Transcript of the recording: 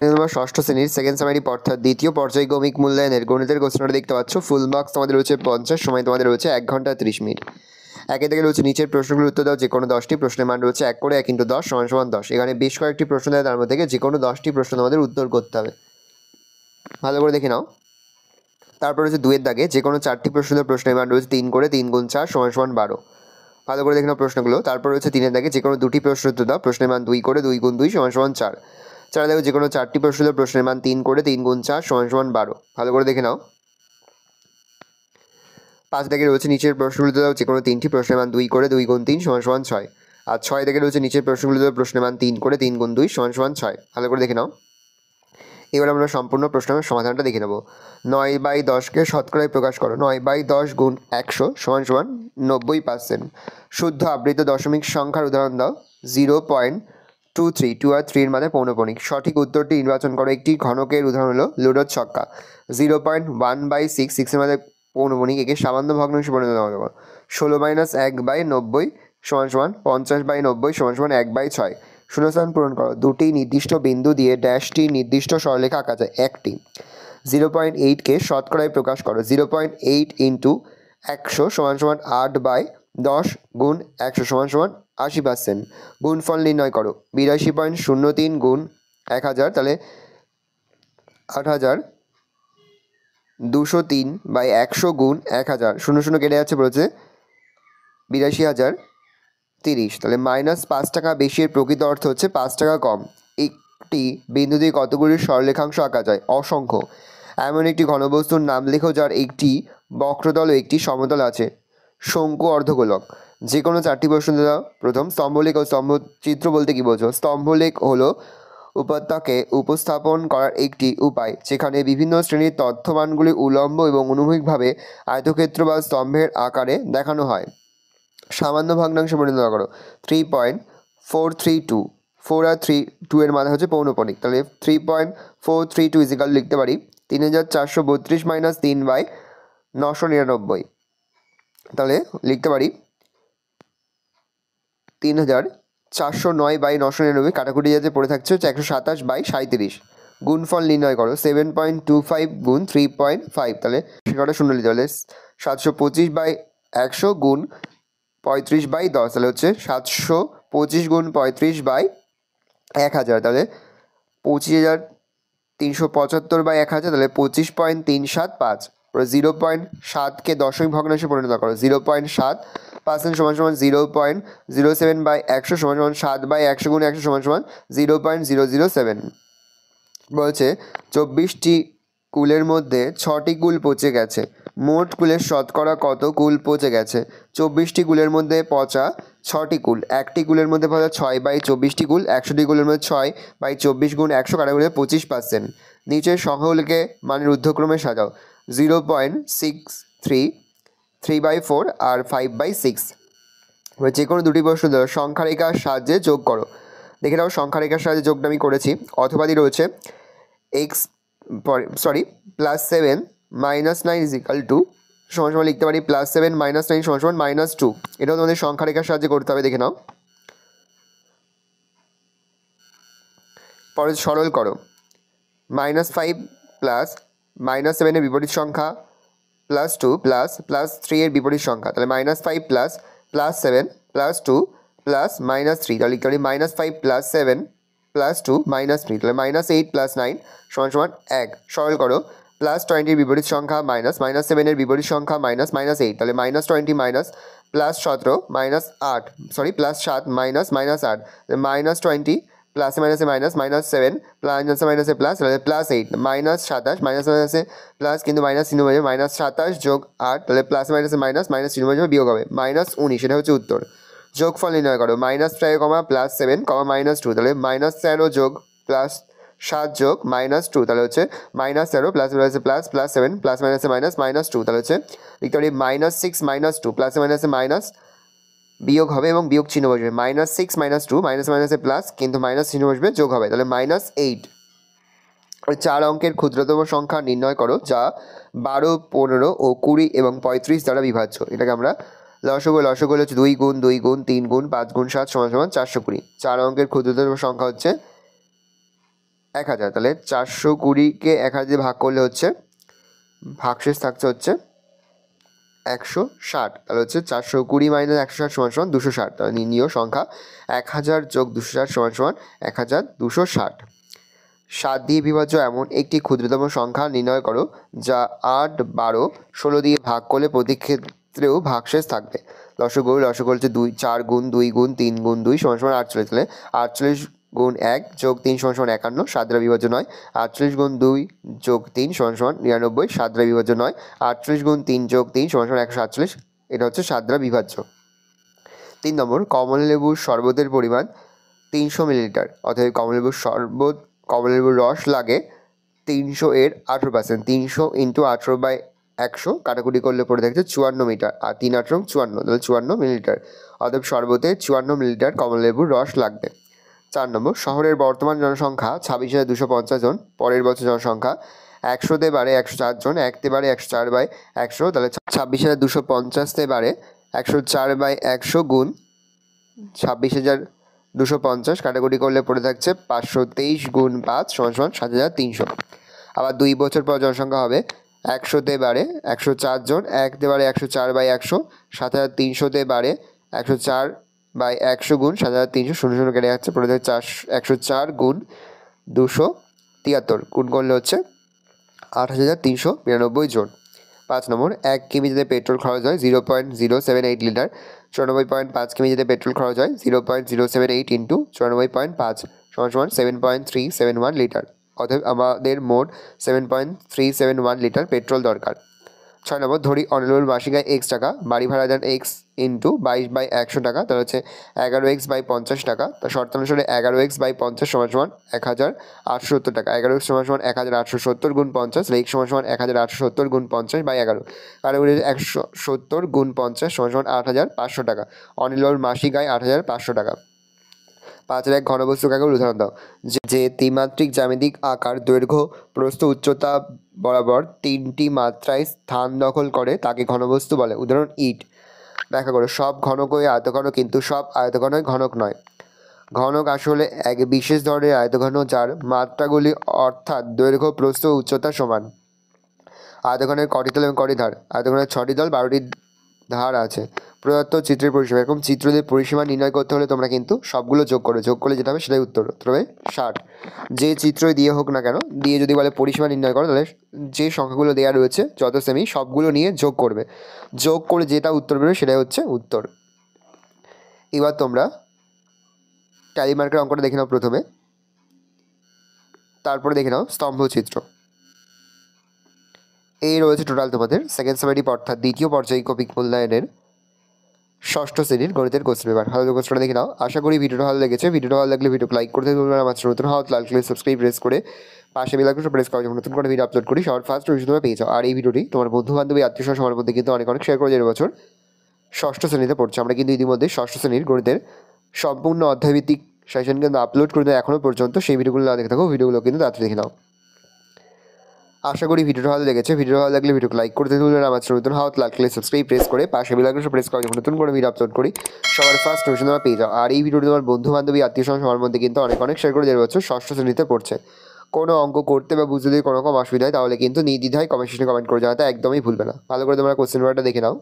তোমরা ষষ্ঠ শ্রেণীর সেকেন্ড সামারি অর্থাৎ দ্বিতীয় পর্যায়ক্রমিক মূল্যায়নের গণিতের কোশ্চেনটা দেখতে পাচ্ছ। ফুল মার্কস তোমাদের রয়েছে 50, সময় তোমাদের রয়েছে 1 ঘন্টা 30 মিনিট। একে থেকে রয়েছে নিচের প্রশ্নগুলোর উত্তর দাও যে কোনো 10টি প্রশ্নের মান রয়েছে 1 করে 1 × 10 = 10। এখানে বেশ কয়েকটি প্রশ্ন দেয়, তার মধ্যে থেকে যে কোনো 10টি প্রশ্ন তোমাদের উত্তর করতে হবে। ভালো করে দেখে নাও। তারপর রয়েছে 2 এর দাগে যে কোনো 4টি প্রশ্নের মান রয়েছে 3 করে 3 × 4 = 12। ভালো করে দেখে নাও প্রশ্নগুলো। তারপর রয়েছে 3 এর দাগে যে কোনো 2টি প্রশ্ন উত্তর দাও, প্রশ্নের মান 2 করে 2 × 2 = 4। 4 দেখো যে কোনো 4টি প্রশ্নের মান 3 করে 3 × 4 = 12। ভালো করে দেখে নাও। 5 থেকে রয়েছে নিচের প্রশ্নগুলো দাও যে কোনো 3টি প্রশ্নের মান 2 করে 2 × 3 = 6। আর 6 থেকে রয়েছে নিচের প্রশ্নগুলো দাও প্রশ্নের মান 3 করে 3 × 2 = 6। ভালো করে দেখে নাও। এবার আমরা সম্পূর্ণ প্রশ্নের সমাধানটা দেখে নেব। 9/10কে শতকরায় প্রকাশ করো। 9/10 × 100 = 90%। শুদ্ধ আবৃত দশমিক সংখ্যার উদাহরণ দাও। 0.23, 2 আর 3 এর মানে পৌনঃপুনিক। সঠিক উত্তরটি নির্বাচন করো। একটি ঘনকের উদাহরণ হলো লুডোর ছক্কা। 0.1/6, 6 এর মানে পৌনঃপুনিক, একে সামান্য ভগ্নাংশে পরিণত করো। 16-1/90 = 50/90 = 1/6। শূন্যস্থান পূরণ করো। দুটি নির্দিষ্ট বিন্দু দিয়ে ড্যাশটি নির্দিষ্ট সরলরেখা আঁকা যায়। একটি 0.8কে শতকরায় প্রকাশ করো। 0.8 × 100 = 8/10 × 100 = 80%। গুণফল নির্ণয় করো। 82.03 × 1000, তাহলে 8203/100 × 1000। 0 কেটে যাচ্ছে, বলেছে 82,030। তাহলে -5 টাকা বেশি এর প্রকৃত অর্থ হচ্ছে 5 টাকা কম। একটি বিন্দু দিয়ে কতগুলি সরলরেখাংশ আঁকা যায়? অসংখ্য। এমন একটি ঘনবস্তুর নাম লেখো যার একটি বক্রতল ও একটি সমতল আছে। শঙ্কু, অর্ধগোলক। যে কোনো 4টি প্রশ্ন দাও। প্রথম, স্তম্ভলেখ ও স্তম্ভচিত্র বলতে কি বোঝো? স্তম্ভলেখ হলো উপাত্তকে উপস্থাপন করার একটি উপায় যেখানে বিভিন্ন শ্রেণীর তথ্যমানগুলি উল্লম্ব এবং অনুভূমিকভাবে আয়তক্ষেত্র বা স্তম্ভের আকারে দেখানো হয়। সামান্য ভগ্নাংশে পরিণত করো। 3.432, 4 আর 2 এর মানে হচ্ছে পৌনঃপুনিক। তাহলে 3.432 লিখতে পারি 3432 - 3/999। তাহলে লিখতে পারি 3409/999। কাটাকুটি যাতে পড়ে থাকছে হচ্ছে 127/37। গুণফল নির্ণয় করো। 7.25 × 3.5, তাহলে সেটা শূন্য লিখতে হলে 725/100 × 35/10, তাহলে হচ্ছে 725 × 35/1000, তাহলে 25,375/1000, তাহলে 25.375। 0.7কে দশমিক ভগ্নাংশে পরিণত করো। 0.7% = 0.07/100 = 7/100 × 100 = 0.007। বলছে 24টি কুলের মধ্যে 6টি কুল পচে গেছে। মোট কুলের শতকরা কত কুল পচে গেছে? 24টি কুলের মধ্যে পচা 6টি কুল। একটি কুলের মধ্যে পচা 6/24টি কুল। 100টি কুলের মধ্যে 6/24 × 100 কাটাকুটি 25%। নিচের সংখ্যাগুলিকে মানের ঊর্ধ্বক্রমে সাজাও। 0.63, 3/4 আর 5/6। যে কোনো দুটি প্রশ্ন ধরো। সংখ্যারেখার সাহায্যে যোগ করো। দেখে নাও সংখ্যারেখার সাহায্যে যোগটা আমি করেছি। অথবাদি রয়েছে +7 - 9 সমান লিখতে পারি +7 - 9 = -2। এটাও তোমাদের সংখ্যারেখার সাহায্যে করতে হবে। দেখে নাও। পরে সরল করো। -5 প্লাস -7 এর বিপরীত সংখ্যা +2 +3 এর বিপরীত সংখ্যা। তাহলে -5 প্লাস +7 +2 +-3, তাহলে লিখতে পারি -5 + 7 +2 -3, তাহলে -8 + 9 = 1। সরল করো। +20 এর বিপরীত সংখ্যা -7 এর বিপরীত সংখ্যা -8, তাহলে -20 +17 -8 +7 -8, প্লাসে মাইনাসে মাইনাস -7 মাইনাসে মাইনাসে প্লাস, তাহলে +8 -27 মাইনাসে প্লাস, কিন্তু মাইনাস চিহ্ন হয়ে যাবে। -27 + 8, তাহলে প্লাসে মাইনাসে মাইনাস, মাইনাস চিহ্ন হয়ে যাবে, বিয়োগ হবে -19। এটা হচ্ছে উত্তর। যোগফল নির্ণয় করো। -3, +7, -2, তাহলে -13 যোগ +7 যোগ -2, তাহলে হচ্ছে -13 প্লাস প্লাস +7 প্লাস মাইনাসে মাইনাস -2, তাহলে হচ্ছে লিখতে পারি -6 - 2, প্লাসে মাইনাসে মাইনাস বিয়োগ হবে এবং বিয়োগ চিহ্ন বসবে। -6 - 2 মাইনাস মাইনাসে প্লাস, কিন্তু মাইনাস চিহ্ন বসবে, যোগ হবে, তাহলে -8। 4 অঙ্কের ক্ষুদ্রতম সংখ্যা নির্ণয় করো যা 12, 15 ও 20 এবং 35 দ্বারা বিভাজ্য। এটাকে আমরা লসাগু হচ্ছে 2 × 2 × 3 × 5 × 7 = 420। 4 অঙ্কের ক্ষুদ্রতম সংখ্যা হচ্ছে 1000, তাহলে 420কে 1000 দিয়ে ভাগ করলে হচ্ছে ভাগশেষ থাকছে হচ্ছে 160, তাহলে হচ্ছে 420 মাইনাস 160 সমান সমান 260, তাহলে নির্ণীয় সংখ্যা 1000 যোগ 260 সমান সমান 1260। 7 দিয়ে বিভাজ্য এমন একটি ক্ষুদ্রতম সংখ্যা নির্ণয় করো যা 8, 12, 16 দিয়ে ভাগ করলে প্রতি ক্ষেত্রেও ভাগশেষ থাকবে। লসগু হচ্ছে 4 গুণ 2 গুণ 3 গুণ 2 সমান সমান 48, তাহলে 48 গুণ 1 যোগ 3 সমান সমান 51, 7 দ্বারা বিভাজ্য নয়। 48 গুণ 2 যোগ 3 সমান সমান 99, 7 দ্বারা বিভাজ্য নয়। 48 গুণ 3 যোগ 3 সমান সমান 147, এটা হচ্ছে 7 দ্বারা বিভাজ্য। 3 নম্বর, কমলালেবুর শরবতের পরিমাণ 300 মিলিলিটার, অতএব কমলালেবুর রস লাগে 300 এর 18%। 300 ইন্টু 18/100 কাটাকুটি করলে পড়ে থাকছে 54 মিটার, আর 3 8 54, তাহলে 54 মিলিলিটার। অতএব শরবতে 54 মিলিলিটার কমলালেবুর রস লাগবে। 4 নম্বর, শহরের বর্তমান জনসংখ্যা 26,250 জন। পরের বছর জনসংখ্যা 100-তে বাড়ে 104 জন, 1-তে বাড়ে 104/100, তাহলে 26,250-তে বাড়ে 104/100 গুণ 26,250 কাটাকুটি করলে পড়ে থাকছে 523 গুণ 5 সমান সমান 7,300। আবার 2 বছর পর জনসংখ্যা হবে 100-তে বাড়ে 104 জন, 1-তে বাড়ে 104/100, 7,300-তে বাড়ে 104/100 গুণ 7,300, 0 কেটে যাচ্ছে, পড়ে থাকছে 104 গুণ 273, গুণ করলে হচ্ছে 8,399 জন। 5 নম্বর, 1 কিমি যেতে পেট্রোল খরচ হয় 0.078 লিটার। 94.5 কিমি যেতে পেট্রোল খরচ হয় 0.078 ইন্টু 94.5 সমান সমান 7.371 লিটার। অতএব আমাদের মোট 7.371 লিটার পেট্রোল দরকার। 6 নম্বর, ধরি অনিলুর মাসিক আয় x টাকা, বাড়ি ভাড়া দেন x ইন্টু 22/100 টাকা, তাহলে হচ্ছে 11x/50 টাকা। তা শর্তানুসারে 11x/50 সমান সমান 1870 টাকা। 11x সমান সমান 1870 গুণ 50, x সমান সমান 1870 গুণ 50/11, কাটাকুটি 170 গুণ 50 সমান সমান 8,500 টাকা। অনিলুর মাসিক আয় 8,500 টাকা। 5-এর এক ঘনবস্তু কাকে উদাহরণ দাও। যে ত্রিমাত্রিক জ্যামিতিক আকার দৈর্ঘ্য প্রস্থ উচ্চতা বরাবর 3টি মাত্রায় স্থান দখল করে তাকে ঘনবস্তু বলে। উদাহরণ ইট। ব্যাখ্যা করো। সব ঘনকই আয়তঘন, কিন্তু সব আয়তঘনই ঘনক নয়। ঘনক আসলে এক বিশেষ ধরনের আয়তঘন যার মাত্রাগুলি অর্থাৎ দৈর্ঘ্য প্রস্থ উচ্চতা সমান। আয়তঘনের কটি তল এবং কটি ধার? আয়তঘনের 6টি তল, 12টি ধার আছে। প্রদত্ত চিত্রের পরিসীমা, এরকম চিত্র দিয়ে পরিসীমা নির্ণয় করতে হলে তোমরা কিন্তু সবগুলো যোগ করলে যেটা হবে সেটাই উত্তর হবে 60। যে চিত্রই দিয়ে হোক না কেন, দিয়ে যদি বলে পরিসীমা নির্ণয় করো, তাহলে যে সংখ্যাগুলো দেওয়া রয়েছে যত সেমি সবগুলো নিয়ে যোগ করবে, যোগ করে যেটা উত্তর বেরোবে সেটাই হচ্ছে উত্তর। এবার তোমরা ট্যালি মার্কের অঙ্কটা দেখে নাও প্রথমে, তারপরে দেখে নাও স্তম্ভচিত্র। এই রয়েছে টোটাল তোমাদের সেকেন্ড সেমিস্টার অর্থাৎ দ্বিতীয় পর্যায়িক মূল্যায়নের ষষ্ঠ শ্রেণীর গণিতের কোশ্চেন পেপার। ভালো কোশ্চেনটা দেখে নাও। আশা করি ভিডিওটা ভালো লেগেছে। ভিডিওটা ভালো লাগলে ভিডিওকে লাইক করতে ভুলবেন না। আমার নতুন হওয়া লাল কালার সাবস্ক্রাইব প্রেস করে পাশে বেল আইকনটা প্রেস করো, যখন নতুন করে ভিডিও আপলোড করি সবার ফার্স্ট নোটিফিকেশন তোমরা পেয়ে যাও। আর এই ভিডিওটি তোমার বন্ধু বান্ধবী আত্মীয় সবার মধ্যে কিন্তু অনেক শেয়ার করে, যে বছর ষষ্ঠ শ্রেণীতে পড়ছে। আমরা কিন্তু ইতিমধ্যে ষষ্ঠ শ্রেণীর গণিতের সম্পূর্ণ অধ্যায়ভিত্তিক সেশন কিন্তু আপলোড করে দেয় এখনও পর্যন্ত। সেই ভিডিওগুলো না দেখে থাকো, ভিডিওগুলো কিন্তু তাড়াতাড়ি দেখে নাও। আশা করি ভিডিওটা ভালো লেগেছে। ভিডিও ভালো লাগলে ভিডিওকে লাইক করতে ভুলবেন না। আমার নতুন হওয়া লাল কালার সাবস্ক্রাইব প্রেস করে পাশে বেল আইকনটা প্রেস করো, যখন নতুন করে ভিডিও আপলোড করি সবার ফার্স্ট নোটিফিকেশন তোমরা পেয়ে যাও। আর এই ভিডিওটি তোমার বন্ধু বান্ধবী আত্মীয় স্বজন সবার মধ্যে কিন্তু অনেক শেয়ার করে, যে বছর ষষ্ঠ শ্রেণীতে পড়ছে। কোনো অঙ্ক করতে বা বুঝতে যদি কোনো রকম অসুবিধা হয় তাহলে কিন্তু নির্দ্বিধায় কমেন্ট সেকশনে কমেন্ট করে জানাতে একদমই ভুলবে না। ভালো করে তোমরা কোশ্চেন পেপারটা দেখে নাও।